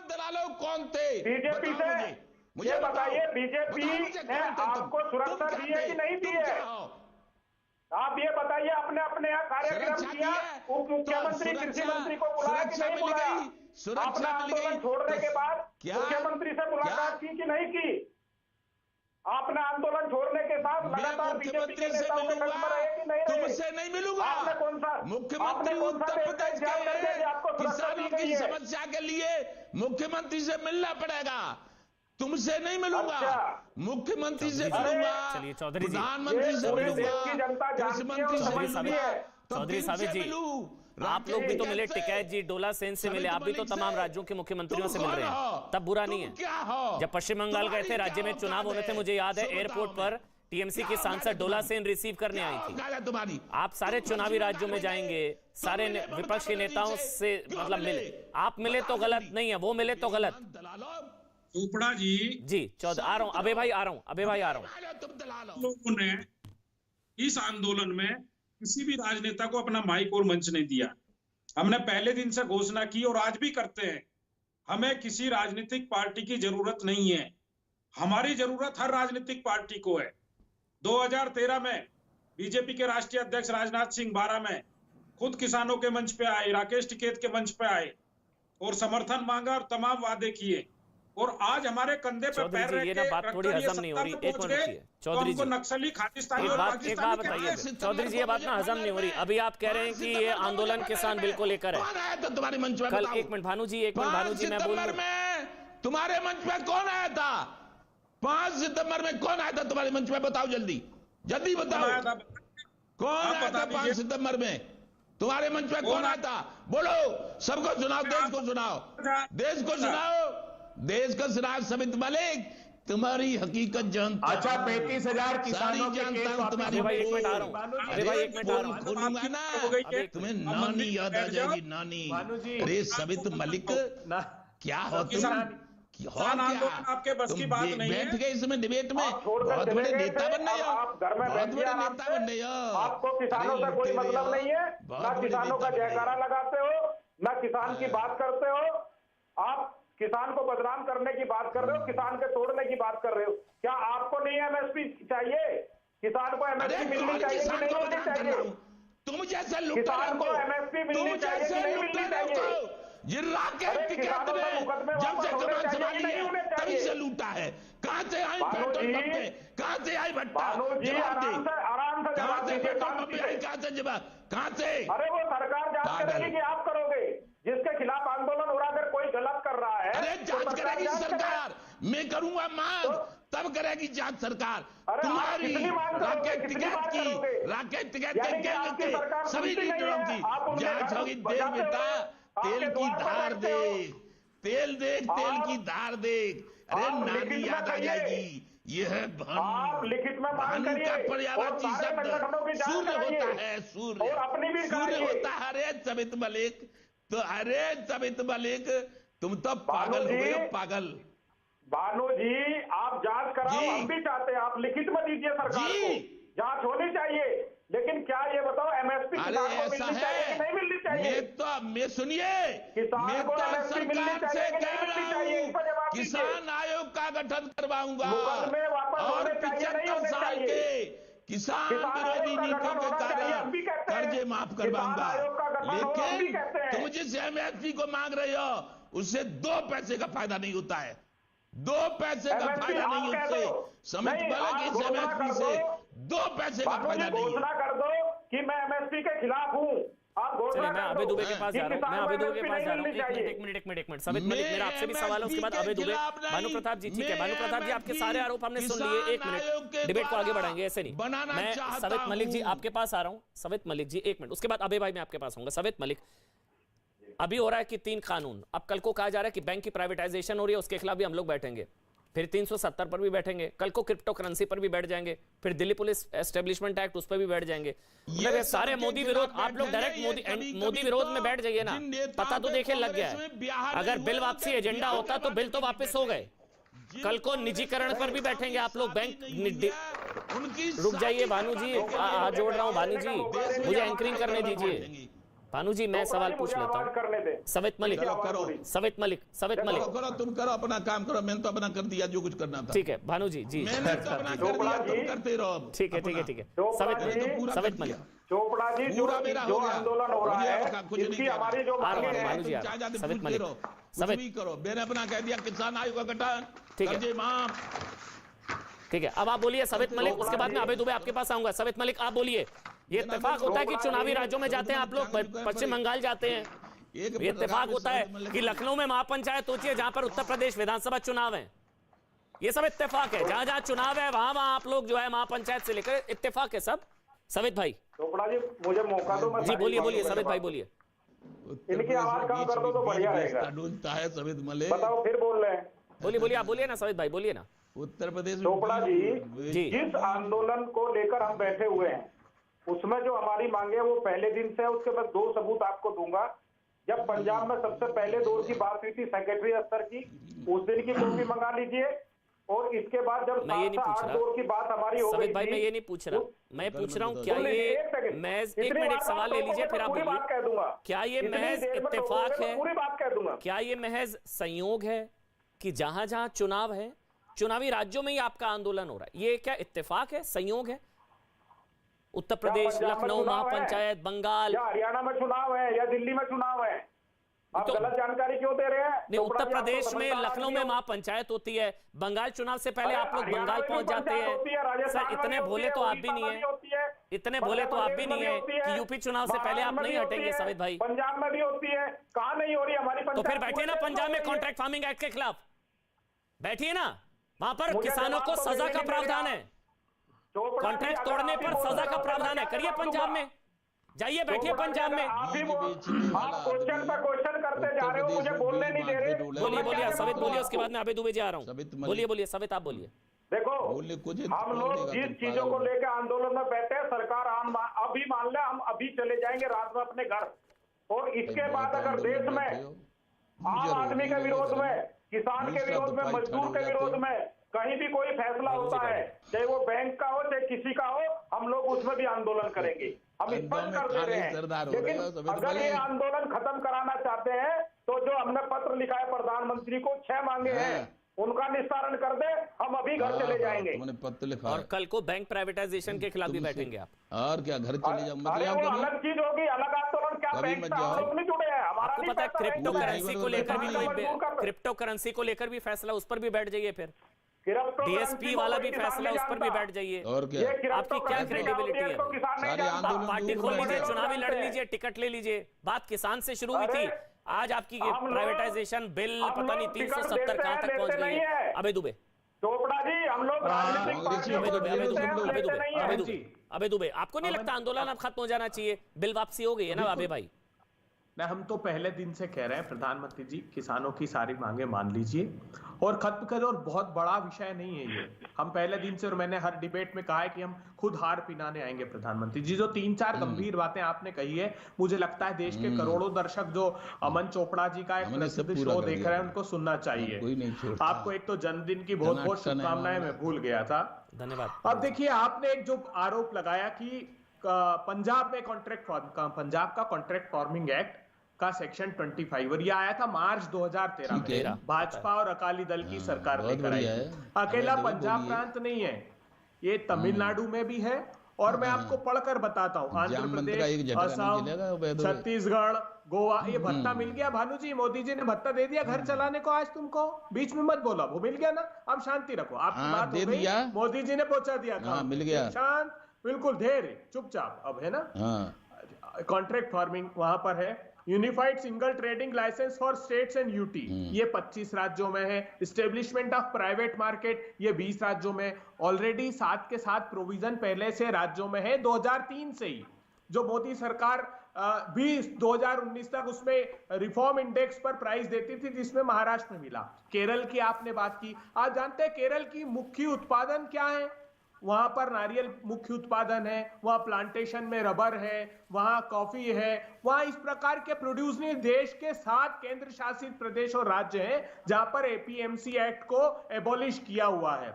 दलालों कौन थे? बीजेपी से मुझे बताइए, बीजेपी ने आपको सुरक्षा दी है कि नहीं दी है? आप ये बताइए। आपने अपने यहाँ कार्यक्रम किया, उप मुख्यमंत्री कृषि मंत्री को बुलाया कि नहीं बुलाया? आपने आंदोलन छोड़ने के बाद मुख्यमंत्री से मुलाकात की कि नहीं की? आपने आंदोलन छोड़ने के साथ लगातार बीजेपी के नेताओं के कदम रहे कि नहीं रहे? तुमसे नहीं मिलूंगा। आपने कौन सा मुख्यमंत्री उत्तर प्रदेश के आपको किसानों की समस्या के लिए मुख्यमंत्री से मिलना पड़ेगा। तुमसे नहीं मिलूंगा। मुख्यमंत्री से मिलूंगा, चलिए चौधरी जी, प्रधानमंत्री से मिलूंगा, कृषि मंत्री से मिलूंगा। चौधरी साबित जी, आप लोग भी तो मिले, टिकैत जी, डोला सेन से मिले, आप भी तो तमाम राज्यों के मुख्यमंत्रियों से मिल रहे हैं, तब बुरा नहीं है। जब पश्चिम बंगाल गए थे, राज्य में चुनाव होने थे, मुझे याद है एयरपोर्ट पर टीएमसी की सांसद डोला सेन रिसीव करने आई थी। आप सारे चुनावी राज्यों में जाएंगे, सारे विपक्ष के नेताओं से मतलब मिले, आप मिले तो गलत नहीं है, वो मिले तो गलत। चोपड़ा जी चौधरी आ रहा हूं, अबे भाई आ रहा हूं, अबे भाई आ रहा हूं। तुम दलाल हो। लोगों ने इस आंदोलन में किसी भी राजनेता को अपना माइक और मंच नहीं दिया। हमने पहले दिन से घोषणा की और आज भी करते हैं, हमें किसी राजनीतिक पार्टी की जरूरत नहीं है, हमारी जरूरत हर राजनीतिक पार्टी को है। 2013 में बीजेपी के राष्ट्रीय अध्यक्ष राजनाथ सिंह 12 में खुद किसानों के मंच पे आए, राकेश टिकैत के मंच पे आए और समर्थन मांगा और तमाम वादे किए, और आज हमारे कंधे पे पैर चौधरी जी ये ना बात थोड़ी हजम नहीं हो रही, एक मिनट रुकिए चौधरी जी, नक्सली खालिस्तानी एक और बात पाकिस्तानी बताइए चौधरी जी, ये बात ना हजम नहीं हो रही। अभी आप कह रहे हैं कि ये आंदोलन किसान बिल को लेकर है, कौन आया था तुम्हारे मंच में? कल बताओ। 1 मिनट भानु जी, 1 मिनट भानु जी, मैं 5 बोल सितंबर में तुम्हारे मंच पे कौन आया था? 5 सितंबर में कौन आया था तुम्हारे मंच में? बताओ जल्दी, जल्दी बताओ, कौन आया था 5 सितंबर में तुम्हारे मंच पे? कौन आया था? बोलो, सबको सुनाओ, देश को सुनाओ, देश को सुनाओ, देश को सुनाओ। समित मलिक, तुम्हारी हकीकत जानता हूं। अच्छा, 35,000 किसानों के जानता केस हूं वापस तुम्हारी। भाई 1 मिनट आ रहा हूं, अरे भाई 1 मिनट आ रहा हूं, खोलूंगा ना, तुम्हें नानी याद आ जाएगी, नानी। भानु जी, अरे समित मलिक, क्या हो तुम? आपके बस की बात नहीं है। बैठ गए इसमें डिबेट में, आप छोड़कर बहुत चले बड़े गए नेता थे, बन रहे हो, आप घर में बहुत बैठिए बड़े आराम नेता से। बन रहे हो। आपको किसानों से कोई मतलब नहीं है, ना किसानों का जयकारा लगाते हो, ना किसान की बात करते हो। आप किसान को बदनाम करने की बात कर रहे हो, किसान के तोड़ने की बात कर रहे हो। क्या आपको नहीं एमएसपी चाहिए? किसान को एमएसपी मिलनी चाहिए कि नहीं मिलनी चाहिए? तुम जैसे किसान को एमएसपी मिलनी चाहिए कि नहीं मिलनी चाहिए? राकेश टिकैत ने जब से कमान संभाली है तभी से लूटा है। कहां से आई पेट्रोल पंप पे? कहां से आई भट्टा? जवाब दे, आराम से कहां से जवाब पेट्रोल पंप पे आई? कहां से जवाब? कहां से? अरे वो सरकार जांच करेगी कि आप करोगे? जिसके खिलाफ आंदोलन हो रहा है, अगर कोई गलत कर रहा है, अरे जांच करेगी सरकार, मैं करूंगा मांग, तब करेगी जांच सरकार। तुम्हारी राकेश टिकैत की, राकेश टिकैत के गैंग के सभी लीडरों की जांच होगी। देख बेटा, तेल की धार देख, तेल देख, तेल की धार देख। अरे नानी याद आ जाएगी। यह आप लिखित में मांग करिए का पर्यायवाची और सारे संगठनों की शब्द जांच सूर्य कराइए होता है, सूर्य, और अपनी भी सूर्य कराइए। होता है। अरे समित मलिक, तो अरे समित मलिक, तुम तो पागल हो गए हो, पागल। भानु जी, आप जांच कराओ, जी। हम भी चाहते हैं, आप लिखित में दीजिए सरकार जी। को, जांच होनी चाहिए। लेकिन क्या ये बताओ, एमएसपी अरे किसान को ऐसा मिलनी चाहिए कि है, नहीं मिलनी चाहिए? मैं सुनिए, किसान मैं को तो MSP मिलनी सरकार से चाहिए कि कह नहीं मिलनी रहा चाहिए? इस पर जवाब हूँ, दीजिए। किसान आयोग का गठन करवाऊंगा मुकदमे वापस और होने चाहिए, नहीं 75 होने साल चाहिए? के किसान किसान आयोग विरोधी का नीतियों गठन के होना चाहिए, हम कारण भी कहते हैं। कर्जे माफ किसान करवाऊंगा। आयोग का गठन हो, हम भी लेकिन कहते हैं। तुम जिस एमएसपी को मांग रहे हो, उससे 2 पैसे का फायदा नहीं होता है, 2 पैसे का MSP फायदा आप नहीं कह उससे। दो। समझ नहीं, पड़ा आप कि इस घोषणा एमएसपी कर से दो। 2 पैसे का भानु जी, फायदा नहीं है। घोषणा कर दो कि मैं एमएसपी के खिलाफ हूँ। आप घोषणा चलिए मैं कर अभय दो दुबे के पास कि जा रहा हूं, किसान मैं को अभय दुबे के MSP पास नहीं जा रहा हूं। मिलनी चाहिए। एक मिनट समित मलिक, मेरा आपसे भी सवाल है, उसके बाद अभय दुबे। भानु प्रताप जी, ठीक है, भानु प्रताप जी, आपके सारे आरोप हमने सुन लिए। 1 मिनट, डिबेट को आगे बढ़ाएंगे, ऐसे नहीं। मैं सवित मलिक जी आपके पास आ रहा हूं। सवित मलिक जी 1 मिनट, उसके बाद अभय भाई मैं आपके पास आऊंगा। सवित मलिक, अभी हो रहा है कि 3 कानून, अब कल को कहा जा रहा है कि बैंक की प्राइवेटाइजेशन हो रही है, उसके खिलाफ भी हम लोग बैठेंगे, फिर 370 पर भी बैठेंगे, कल को क्रिप्टो करेंसी पर भी बैठ जाएंगे, फिर दिल्ली पुलिस एस्टेब्लिशमेंट एक्ट उस पर भी बैठ जाएंगे। ये सारे मोदी विरोध, आप लोग डायरेक्ट मोदी विरोध में बैठ जाइए ना, पता तो देखे लग गया है। अगर बिल वापसी एजेंडा होता तो बिल तो वापस हो गए, कल को निजीकरण पर भी बैठेंगे आप लोग। बैंक रुक जाइए भानु जी, हाथ जोड़ रहा हूं भानु जी, मुझे एंकरिंग करने दीजिए। भानु जी मैं सवाल पूछ लेता हूँ। सवित मलिक, सवित मलिक, सवित मलिक, करो, तुम करो अपना काम करो, मैंने तो अपना कर दिया जो कुछ करना था। ठीक है भानु जी, जी मैंने तो अपना कर दिया, तुम करते रहो। ठीक है, ठीक है, ठीक है। सवित मलिक, चोपड़ा जी, जो आंदोलन हो रहा है, इसकी हमारी जो मांगे हैं, भानु जी, सवित मलिक, सवित करो, मैंने अपना कह दिया, किसान आयोग का गठन, कर्जे माफ। ठीक है, अब आप बोलिए सवित मलिक, उसके बाद में अभय दुबे आपके पास आऊंगा। सवित मलिक आप बोलिए, ये इत्तेफाक होता है कि चुनावी राज्यों में जाते हैं आप लोग, पश्चिम बंगाल जाते हैं, ये इत्तेफाक होता है कि लखनऊ में महापंचायत होती है जहां पर उत्तर प्रदेश विधानसभा चुनाव है, ये सब इत्तेफाक है, जहां जहां चुनाव है वहां वहां आप लोग जो है महापंचायत से लेकर इत्तेफाक है सब। सवित भाई, चोपड़ा जी मुझे मौका दो, मैं जी बोलिए, सवित भाई बोलिए। इनकी आवाज कम कर दो तो बढ़िया रहेगा। ढूंढता है सवित मलिक, बताओ, फिर बोल रहे हैं। बोलिए, आप बोलिए ना सवित भाई, बोलिए ना। उत्तर प्रदेश में चोपड़ा जी, जिस आंदोलन को लेकर हम बैठे हुए हैं, उसमें जो हमारी मांगे है वो पहले दिन से है। उसके बाद 2 सबूत आपको दूंगा जब पंजाब में सबसे पहले दौर की बात हुई थी सेक्रेटरी स्तर की, उस दिन की कॉपी मंगा लीजिए। और इसके बाद जब मैं ये नहीं पूछ रहा दौर की बात हमारी हो गई सवित भाई, मैं ये नहीं पूछ रहा, मैं पूछ रहा हूँ क्या ये महज एक मिनट, एक सवाल ले लीजिए फिर आप पूरी बात कह दूंगा। क्या ये महज इत्तेफाक है, पूरी बात कह दूंगा। क्या ये महज संयोग है कि जहां जहां चुनाव है, चुनावी राज्यों में ही आपका आंदोलन हो रहा है? ये क्या इत्तेफाक है, संयोग है? उत्तर प्रदेश, लखनऊ महापंचायत, बंगाल या हरियाणा में चुनाव है या दिल्ली में चुनाव है, आप गलत जानकारी क्यों दे रहे हैं? नहीं, उत्तर प्रदेश में, लखनऊ में महापंचायत होती है, बंगाल चुनाव से पहले आप लोग बंगाल पहुंच जाते हैं। सर इतने भोले तो आप भी नहीं है, इतने भोले तो आप भी नहीं है कि यूपी चुनाव से पहले आप नहीं हटेंगे सवित भाई। पंजाब में भी होती है, कहां नहीं हो रही हमारी? तो फिर बैठिए ना पंजाब में कॉन्ट्रैक्ट फार्मिंग एक्ट के खिलाफ, बैठिए ना, वहां पर किसानों को सजा का प्रावधान है, कॉन्ट्रैक्ट तोड़ने पर सजा का प्रावधान है। करिए पंजाब में, जाइए बैठिए पंजाब में। आप क्वेश्चन पर क्वेश्चन करते जा रहे हो, मुझे बोलने नहीं दे रहे। बोलिए सवित बोलिए, उसके बाद मैं आबे दुबे जी आ रहा हूँ। बोलिए सवित आप बोलिए। देखो हम लोग जिस चीजों को लेकर आंदोलन में बैठे हैं, सरकार अभी मान ले हम अभी चले जाएंगे रात में अपने घर। और इसके बाद अगर देश में आम आदमी के विरोध में, किसान के विरोध में, मजदूर के विरोध में कहीं भी कोई फैसला होता है, चाहे वो बैंक का हो चाहे किसी का हो, हम लोग उसमें भी आंदोलन करेंगे। हम स्पष्ट कर दे रहे हैं। लेकिन अगर ये आंदोलन खत्म कराना चाहते हैं तो जो हमने पत्र लिखा है प्रधानमंत्री को, 6 मांगे हैं, उनका निस्तारण कर दे, हम अभी घर चले जाएंगे। पत्र लिखा और कल को बैंक प्राइवेटाइजेशन के खिलाफ भी बैठेंगे आप। और क्या घर चले जाओ? अलग चीज होगी, अलग आंदोलन। क्या बैंक से हम लोग नहीं जुड़े हैं? हमारा आपको पता है क्रिप्टो करेंसी को लेकर भी क्रिप्टो करेंसी को लेकर भी फैसला, उस पर भी बैठ जाइए। फिर डीएसपी वाला भी फैसला, उस पर भी बैठ जाइए। और क्या आपकी क्या क्रेडिबिलिटी है? आंदोलन पार्टी खोल लीजिए, चुनावी लड़ लीजिए, टिकट ले लीजिए। बात किसान से शुरू हुई थी, आज आपकी प्राइवेटाइजेशन बिल पता नहीं 370 कहां तक पहुंच गई है। अबे दुबे, चोपड़ा जी, हम लोग अबे दुबे, आपको नहीं लगता आंदोलन अब खत्म हो जाना चाहिए? बिल वापसी हो गई है ना अबे भाई? नहीं, हम तो पहले दिन से कह रहे हैं प्रधानमंत्री जी, किसानों की सारी मांगे मान लीजिए और खत्म करें। और बहुत बड़ा विषय नहीं है ये, हम पहले दिन से, और मैंने हर डिबेट में कहा है कि हम खुद हार पिनाने आएंगे। प्रधानमंत्री जी, जो 3-4 गंभीर बातें आपने कही है, मुझे लगता है देश के करोड़ों दर्शक जो अमन चोपड़ा जी का एक प्रसिद्ध शो देख रहे हैं, उनको सुनना चाहिए। आपको एक तो जन्मदिन की बहुत बहुत शुभकामनाएं, मैं भूल गया था, धन्यवाद। अब देखिए, आपने एक जो आरोप लगाया कि पंजाब में पंजाब का कॉन्ट्रैक्ट फार्मिंग एक्ट का सेक्शन 25, और ये आया था मार्च 2013 में, भाजपा और अकाली दल की सरकार लेकर आई। अकेला पंजाब प्रांत नहीं है, ये तमिलनाडु में भी है। और मैं आपको पढ़कर बताता हूँ, आंध्र प्रदेश, असम, छत्तीसगढ़, गोवा, ये भत्ता मिल गया भानु जी। मोदी जी ने भत्ता दे दिया घर चलाने को आज तुमको, बीच में मत बोलो, वो मिल गया ना, अब शांति रखो। आपकी बात हो गई, मोदी जी ने पहुंचा दिया, मिल गया, शांत, बिल्कुल धैर्य, चुपचाप। अब है ना कॉन्ट्रैक्ट फार्मिंग, वहां पर है unified single trading licence for states and UT, ये 25 राज्यों में है। एस्टेब्लिशमेंट ऑफ प्राइवेट मार्केट, ये 20 राज्यों में। ऑलरेडी 7 के 7 प्रोविजन पहले से राज्यों में है 2003 से ही, जो मोदी सरकार 2019 तक उसमें रिफॉर्म इंडेक्स पर प्राइस देती थी, जिसमें महाराष्ट्र में मिला। केरल की आपने बात की, आज जानते हैं केरल की मुख्य उत्पादन क्या है? वहां पर नारियल मुख्य उत्पादन है, वहां प्लांटेशन में रबर है, वहां कॉफी है, वहां इस प्रकार के प्रोड्यूस नहीं। देश के 7 केंद्र शासित प्रदेश और राज्य हैं जहां पर एपीएमसी एक्ट को एबॉलिश किया हुआ है।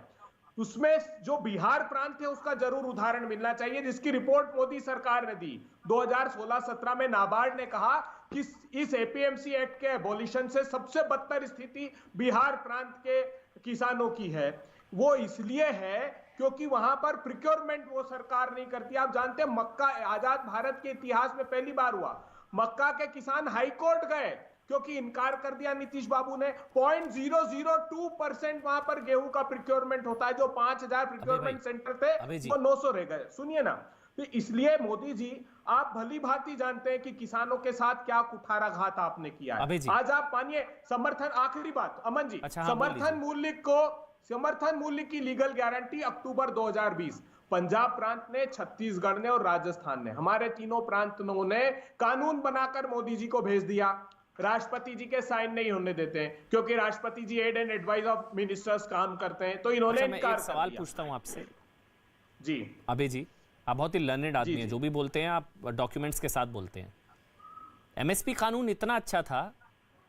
उसमें जो बिहार प्रांत है उसका जरूर उदाहरण मिलना चाहिए, जिसकी रिपोर्ट मोदी सरकार ने दी 2016-17 में। नाबार्ड ने कहा कि इस एपीएमसी एक्ट के एबॉलिशन से सबसे बदतर स्थिति बिहार प्रांत के किसानों की है। वो इसलिए है क्योंकि वहां पर प्रिक्योरमेंट वो सरकार नहीं करती। आप जानते हैं, मक्का आजाद भारत के इतिहास में पहली बार हुआ, मक्का के किसान हाईकोर्ट गए क्योंकि इनकार कर दिया नीतीश बाबू ने। 0.002% वहां पर गेहूं का प्रिक्योरमेंट होता है, जो 5000 प्रिक्योरमेंट सेंटर थे वो 900 रह गए। सुनिए ना, तो इसलिए मोदी जी, आप भली भांति जानते हैं कि किसानों के साथ क्या कुठाराघात आपने किया है। आज आप मानिए समर्थन, आखिरी बात अमन जी, समर्थन मूल्य की लीगल गारंटी अक्टूबर 2020 पंजाब प्रांत ने, छत्तीसगढ़ ने और राजस्थान ने, हमारे तीनों प्रांतों ने कानून बनाकर मोदी जी को भेज दिया। राष्ट्रपति जी के साइन नहीं होने देते हैं क्योंकि राष्ट्रपति जी aid and advice of ministers काम करते हैं, तो इन्होंने इनकार कर दिया। सवाल पूछता हूं आपसे जी, अबे जी, आप बहुत ही लर्नेड आदमी हैं, जो भी बोलते हैं आप डॉक्यूमेंट्स के साथ बोलते हैं। एमएसपी कानून इतना अच्छा था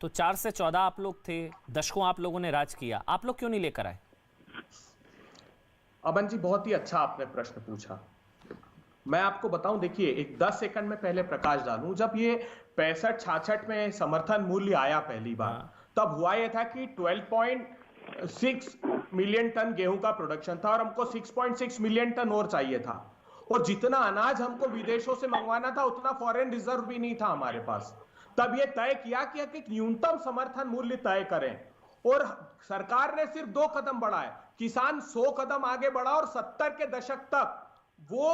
तो 4 से 14 आप लोग थे, दशकों आप लोगों ने राज किया, आप लोग क्यों नहीं लेकर आए? अमन जी, बहुत ही अच्छा आपने प्रश्न पूछा। मैं आपको बताऊं, देखिए, एक 10 सेकंड में पहले प्रकाश डालूं। जब ये 65-66 में समर्थन मूल्य आया पहली बार, तब हुआ यह था कि 12.6 मिलियन टन गेहूं का प्रोडक्शन था और हमको 6.6 मिलियन टन और चाहिए था। और जितना अनाज हमको विदेशों से मंगवाना था उतना फॉरेन रिजर्व भी नहीं था हमारे पास। तब यह तय किया कि एक न्यूनतम समर्थन मूल्य तय करें, और सरकार ने सिर्फ 2 कदम बढ़ाए। किसान 100 कदम आगे बढ़ा और 70 के दशक तक वो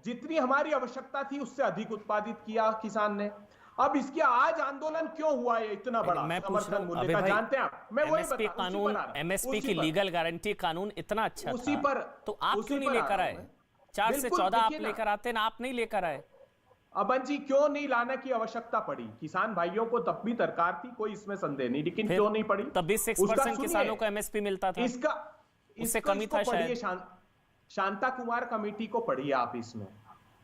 जितनी हमारी आवश्यकता थी उससे अधिक उत्पादित किया किसान ने। अब इसके आज आंदोलन क्यों हुआ है इतना बड़ा? मैं पूछ रहा समर्थन हूं, मूल्य का जानते हैं आप? मैं वही एमएसपी बता, कानून, एमएसपी की लीगल गारंटी कानून इतना अच्छा उसी था, पर तो आप क्यों नहीं लेकर आए? 4 से 14 आप लेकर आते ना, आप नहीं लेकर आए। अमन जी, क्यों नहीं लाने की आवश्यकता पड़ी? किसान भाइयों को तब भी दरकार थी, कोई इसमें संदेह नहीं, लेकिन क्यों नहीं पड़ी? तब भी 6% किसानों को एमएसपी मिलता था, उससे कमी था शायद। शांता कुमार कमेटी को पढ़िए आप। इसमें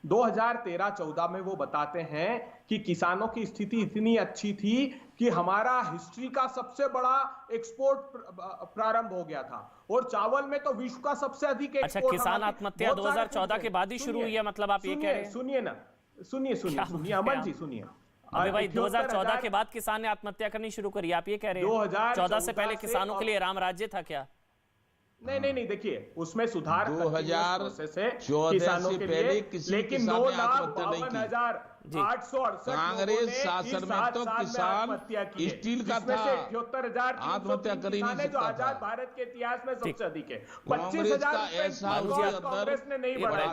2013-14 में वो बताते हैं कि किसानों की स्थिति इतनी अच्छी थी कि हमारा हिस्ट्री का सबसे बड़ा एक्सपोर्ट प्रारंभ हो गया था, और चावल में तो विश्व का सबसे अधिक अच्छा, किसान आत्महत्या 2014 के बाद ही शुरू हुई है, मतलब आप ये कह रहे हैं? सुनिए ना, सुनिए अमन जी, सुनिए। अबे भाई, 2014 के बाद किसान ने आत्महत्या करनी शुरू करी, आप ये कह रहे हैं? 14 से पहले किसानों के लिए राम राज्य था क्या? नहीं, देखिए, उसमें सुधार 2014 किसानों से के पहले लिए, किसी लेकिन किसान ने आत्महत्या नहीं की। 9,52,868 कांग्रेस शासन में तो किसान स्टील का था, 78,000 आत्महत्या कर ही नहीं जो सकता आजाद था। भारत के इतिहास में सबसे अधिक है। कांग्रेस का 25,000 ऐसा कांग्रेस ने नहीं बढ़ाया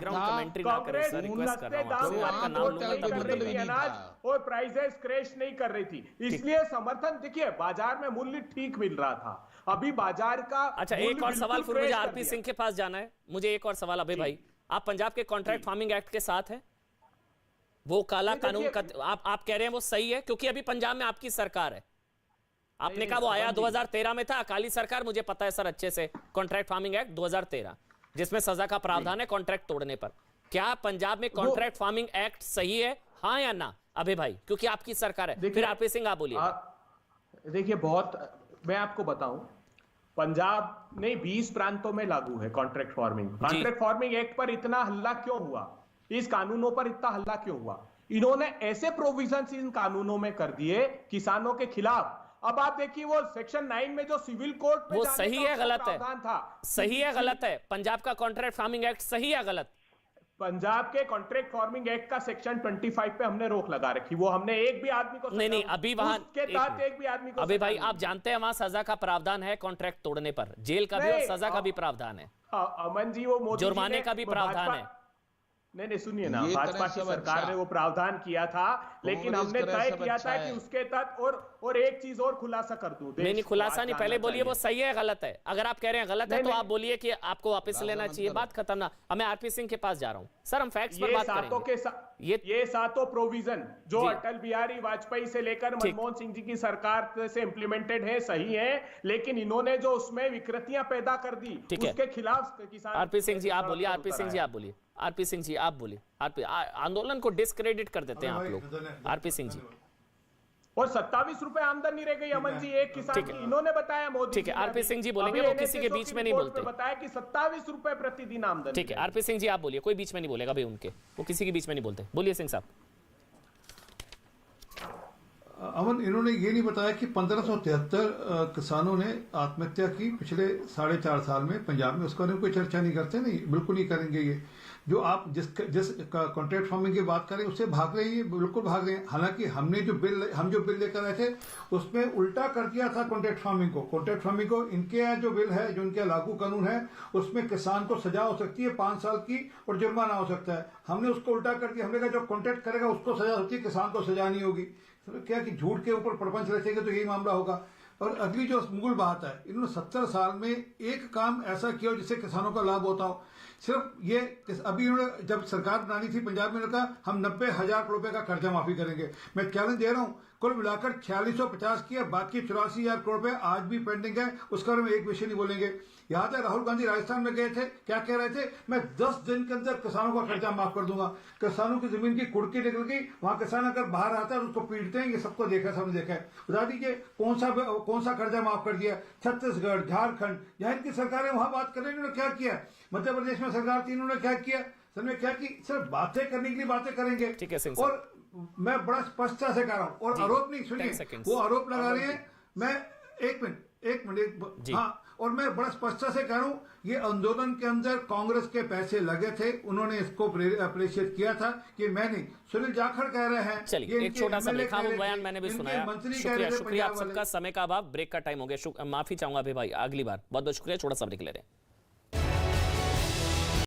था, और प्राइसेस क्रैश नहीं कर रही थी, इसलिए समर्थन, देखिए, बाजार में मूल्य ठीक मिल रहा था। अभी बाजार का अच्छा, एक और सवाल, फिर मुझे आरपी सिंह के पास जाना है। मुझे एक और सवाल, अबे भाई, आप पंजाब के कॉन्ट्रैक्ट फार्मिंग एक्ट के साथ हैं? वो काला कानून आप कह रहे हैं वो सही है, क्योंकि अभी पंजाब में आपकी सरकार है। आपने कहा वो आया 2013 में था, अकाली सरकार, मुझे पता है सर अच्छे से। कॉन्ट्रैक्ट फार्मिंग एक्ट 2013, जिसमें सजा का प्रावधान है कॉन्ट्रैक्ट तोड़ने पर। क्या पंजाब में कॉन्ट्रैक्ट फार्मिंग एक्ट सही है, हाँ या ना, अबे भाई? क्योंकि आपकी सरकार है। फिर आरपी सिंह आप बोलिए। देखिए, मैं आपको बताऊं, पंजाब में 20 प्रांतों में लागू है contract farming. Contract farming act पर इतना हल्ला क्यों हुआ? इस कानूनों पर इतना हल्ला क्यों हुआ? इन्होंने ऐसे प्रोविजंस इन कानूनों में कर दिए किसानों के खिलाफ। अब आप देखिए, वो सेक्शन 9 में जो सिविल कोर्ट में वो सही है गलत है? था, सही है गलत है? पंजाब का कॉन्ट्रैक्ट फार्मिंग एक्ट सही है गलत? पंजाब के कॉन्ट्रैक्ट फार्मिंग एक्ट का सेक्शन 25 पे हमने रोक लगा रखी। वो हमने एक भी आदमी को नहीं, अभी वहां के तहत एक भी आदमी को, अभी भाई, आप जानते हैं वहां सजा का प्रावधान है कॉन्ट्रैक्ट तोड़ने पर, जेल का भी और सजा का भी प्रावधान है। अमन जी, वो जुर्माने का भी प्रावधान है। नहीं, सुनिए ना, भाजपा की सरकार ने वो प्रावधान किया था, लेकिन हमने तय किया था कि उसके तहत, और एक चीज और खुलासा कर दूं। नहीं, खुलासा नहीं, पहले बोलिए वो सही है गलत है। अगर आप कह रहे हैं गलत है तो आप बोलिए कि आपको वापस लेना चाहिए, बात खत्म ना। मैं आरपी सिंह के पास जा रहा हूं। सर, हम फैक्ट्स पर बात करेंगे। ये सातों प्रोविजन जो अटल बिहारी वाजपेयी से लेकर मनमोहन सिंह जी की सरकार से इंप्लीमेंटेड है, सही है, लेकिन इन्होंने जो उसमें विकृतियां पैदा कर दी, उसके खिलाफ किसान। आरपी सिंह जी आप बोलिए, आरपी सिंह जी आप बोलिए, आरपी सिंह जी आप बोलिए। आंदोलन को डिस्क्रेडिट कर देते हैं आप लोग। आरपी सिंह जी, और 27 रुपए आमदनी रह गई अमन जी एक किसान की, इन्होंने बताया मोदी। ठीक है, आरपी सिंह जी बोलेंगे, वो किसी के बीच में नहीं बोलते। बताया कि 27 रुपए प्रतिदिन आमदनी। ठीक है, आरपी सिंह जी आप बोलिए, कोई बीच में नहीं बोलेगा भाई उनके, वो किसी के बीच में नहीं बोलते। बोलिए सिंह साहब। अमन, इन्होंने ये नहीं बताया कि 1573 किसानों ने आत्महत्या की पिछले 4.5 साल में पंजाब में, उसका कोई चर्चा नहीं करते। नहीं, बिल्कुल नहीं करेंगे। ये जो आप जिस कॉन्ट्रैक्ट फार्मिंग की बात करें उससे भाग रहे हैं, बिल्कुल भाग रहे हैं। हालांकि हम जो बिल लेकर आए थे उसमें उल्टा कर दिया था कॉन्ट्रैक्ट फार्मिंग को। इनके यहाँ जो बिल है, जो इनके लागू कानून है, उसमें किसान को सजा हो सकती है 5 साल की और जुर्माना हो सकता है। हमने उसको उल्टा कर दिया। हमने कहा जो कॉन्ट्रैक्ट करेगा उसको सजा होती है, किसान को सजा नहीं होगी। क्या कि झूठ के ऊपर प्रपंच रचेंगे तो यही मामला होगा। और अगली जो मूल बात है, इन्होंने 70 साल में एक काम ऐसा किया जिससे किसानों का लाभ होता हो। सिर्फ ये, अभी उन्होंने जब सरकार बनानी थी पंजाब में, कहा हम 90,000 रुपए का कर्जा माफी करेंगे। मैं चैलेंज दे रहा हूं, कुल मिलाकर 4650 किया, बाकी 84,000 करोड़ रुपए आज भी पेंडिंग है, उसका हम एक विषय नहीं बोलेंगे। यहाँ तक राहुल गांधी राजस्थान में गए थे, क्या कह रहे थे, मैं 10 दिन के अंदर किसानों का कर्जा माफ कर दूंगा। किसानों की जमीन की कुड़की निकल गई, वहां किसान अगर बाहर आता है उसको पीटते हैं, ये सबको देखा, सबने देखा है। बता दीजिए कौन सा कर्जा माफ कर दिया? छत्तीसगढ़, झारखंड, यहाँ इनकी सरकारें वहां बात कर रही है, इन्होंने क्या किया? मध्य प्रदेश में सरकार थी, इन्होंने क्या किया? सर ने क्या की? सिर्फ बातें करने के लिए बातें करेंगे। ठीक है सिंह और मैं बड़ा स्पष्टता से कह रहा हूं, और आरोप नहीं, सुनिए, वो आरोप लगा रहे हैं। मैं एक मिनट हाँ, और मैं बड़ा स्पष्टता से कह रहा हूं, ये आंदोलन के अंदर कांग्रेस के पैसे लगे थे, उन्होंने इसको अप्रिशिएट किया था कि मैं नहीं। सुनील जाखड़ कह रहे हैं। चलिए एक छोटा सा ब्रेक, हाँ वो बयान मैंने भी सुनाया। शुक्रिया, आप सबका समय का अभाव, ब्रेक का टाइम हो गया, माफी चाहूंगा अभी भाई, अगली बार। बहुत बहुत शुक्रिया, छोटा सा ब्रेक ले रहे हैं।